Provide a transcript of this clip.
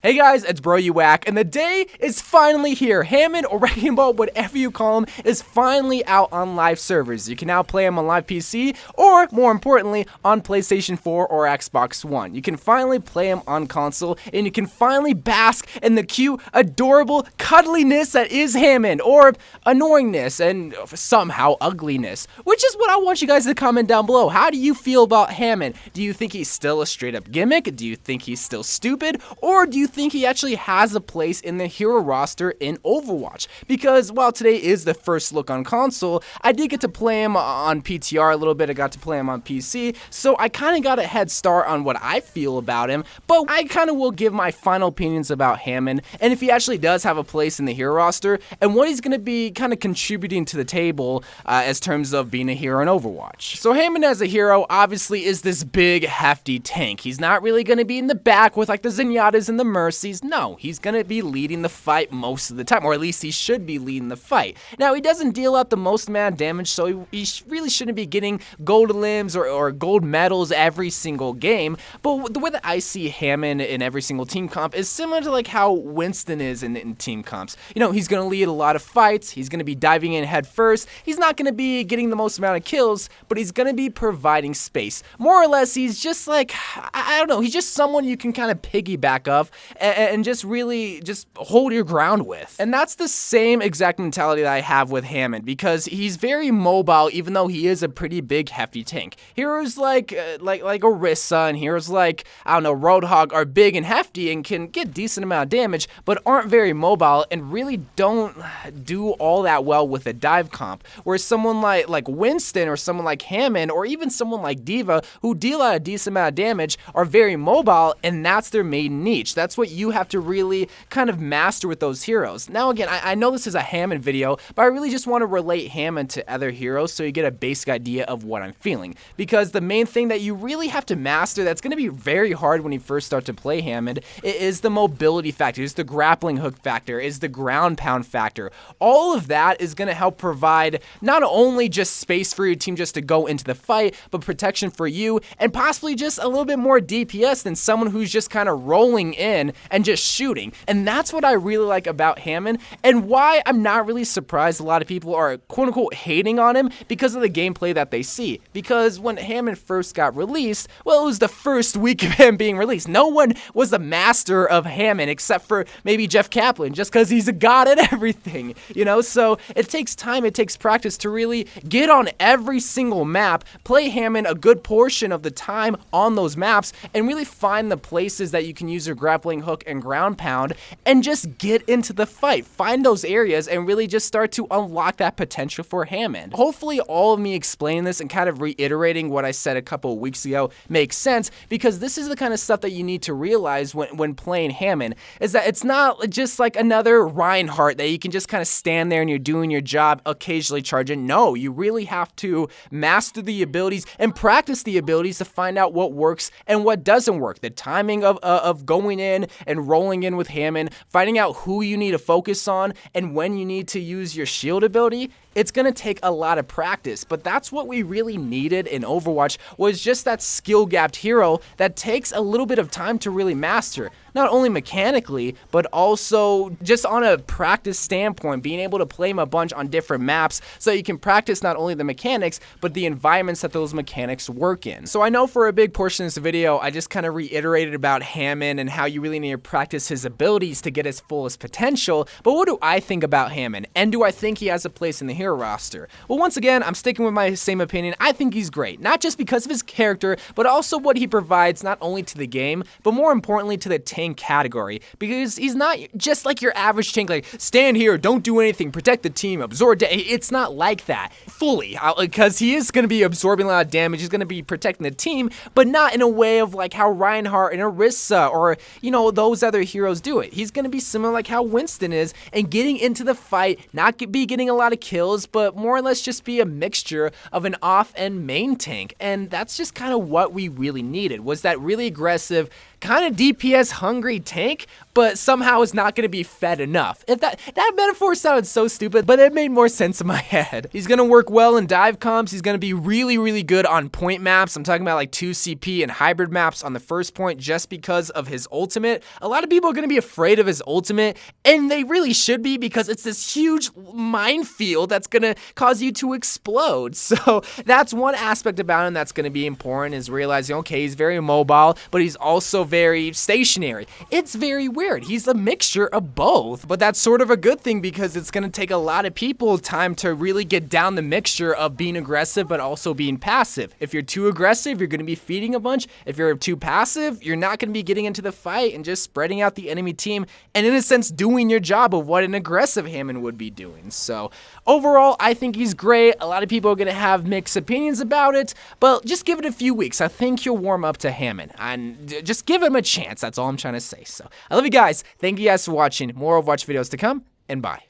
Hey guys, it's Bro You Whack, and the day is finally here. Hammond or Wrecking Ball, whatever you call him, is finally out on live servers. You can now play him on live PC, or more importantly, on PlayStation 4 or Xbox One. You can finally play him on console, and you can finally bask in the cute, adorable cuddliness that is Hammond, or annoyingness, and somehow ugliness, which is what I want you guys to comment down below. How do you feel about Hammond? Do you think he's still a straight up gimmick? Do you think he's still stupid? Or do you think he actually has a place in the hero roster in Overwatch? Because while today is the first look on console, I did get to play him on PTR a little bit. I got to play him on PC, so I kind of got a head start on what I feel about him, but I kind of will give my final opinions about Hammond, and if he actually does have a place in the hero roster, and what he's going to be kind of contributing to the table as terms of being a hero in Overwatch. So Hammond as a hero obviously is this big, hefty tank. He's not really going to be in the back with like the Zenyatas and the Mercies. No, he's going to be leading the fight most of the time, or at least he should be leading the fight. Now, he doesn't deal out the most amount of damage, so he really shouldn't be getting gold limbs or gold medals every single game, but the way that I see Hammond in every single team comp is similar to like how Winston is in team comps. You know, he's going to lead a lot of fights, he's going to be diving in head first, he's not going to be getting the most amount of kills, but he's going to be providing space. More or less, he's just like, I don't know, he's just someone you can kind of piggyback off and just really just hold your ground with. And that's the same exact mentality that I have with Hammond, because he's very mobile even though he is a pretty big hefty tank. Heroes like Orisa and heroes like, I don't know, Roadhog are big and hefty and can get decent amount of damage, but aren't very mobile and really don't do all that well with a dive comp. Whereas someone like Winston or someone like Hammond or even someone like D.Va, who deal out a decent amount of damage, are very mobile, and that's their main niche. That's what you have to really kind of master with those heroes. Now again, I know this is a Hammond video, but I really just want to relate Hammond to other heroes so you get a basic idea of what I'm feeling. Because the main thing that you really have to master that's going to be very hard when you first start to play Hammond is the mobility factor, is the grappling hook factor, is the ground pound factor. All of that is going to help provide not only just space for your team just to go into the fight, but protection for you, and possibly just a little bit more DPS than someone who's just kind of rolling in and just shooting. And that's what I really like about Hammond, and why I'm not really surprised a lot of people are quote-unquote hating on him because of the gameplay that they see. Because when Hammond first got released, well, it was the first week of him being released. No one was the master of Hammond except for maybe Jeff Kaplan, just because he's a god at everything, you know? So it takes time, it takes practice to really get on every single map, play Hammond a good portion of the time on those maps, and really find the places that you can use your grappling hook and ground pound, and just get into the fight. Find those areas and really just start to unlock that potential for Hammond. Hopefully all of me explaining this and kind of reiterating what I said a couple of weeks ago makes sense, because this is the kind of stuff that you need to realize when playing Hammond, is that it's not just like another Reinhardt that you can just kind of stand there and you're doing your job, occasionally charging. No, you really have to master the abilities and practice the abilities to find out what works and what doesn't work. The timing of going in and rolling in with Hammond, finding out who you need to focus on and when you need to use your shield ability. It's going to take a lot of practice, but that's what we really needed in Overwatch, was just that skill-gapped hero that takes a little bit of time to really master. Not only mechanically, but also just on a practice standpoint, being able to play him a bunch on different maps so you can practice not only the mechanics, but the environments that those mechanics work in. So I know for a big portion of this video, I just kind of reiterated about Hammond and how you really need to practice his abilities to get his fullest potential, but what do I think about Hammond? And do I think he has a place in the hero roster? Well, once again, I'm sticking with my same opinion. I think he's great, not just because of his character, but also what he provides not only to the game, but more importantly to the tank category, because he's not just like your average tank, like stand here, don't do anything, protect the team, absorb it's not like that fully, because he is going to be absorbing a lot of damage, he's going to be protecting the team, but not in a way of like how Reinhardt and Orisa or, you know, those other heroes do it. He's going to be similar like how Winston is, and getting into the fight, not be getting a lot of kills, but more or less just be a mixture of an off and main tank. And that's just kind of what we really needed, was that really aggressive, kind of DPS hungry tank, but somehow is not going to be fed enough. If that metaphor sounded so stupid, but it made more sense in my head. He's going to work well in dive comps. He's going to be really, really good on point maps. I'm talking about like 2CP and hybrid maps on the first point just because of his ultimate. A lot of people are going to be afraid of his ultimate, and they really should be because it's this huge minefield that's going to cause you to explode. So that's one aspect about him that's going to be important, is realizing, okay, he's very mobile, but he's also very stationary. It's very weird. He's a mixture of both, but that's sort of a good thing because it's going to take a lot of people time to really get down the mixture of being aggressive but also being passive. If you're too aggressive, you're going to be feeding a bunch. If you're too passive, you're not going to be getting into the fight and just spreading out the enemy team and, in a sense, doing your job of what an aggressive Hammond would be doing. So overall, I think he's great. A lot of people are going to have mixed opinions about it, but just give it a few weeks. I think he'll warm up to Hammond, and just give him a chance. That's all I'm trying to say. So I love you guys. Thank you guys for watching. More Overwatch videos to come, and bye.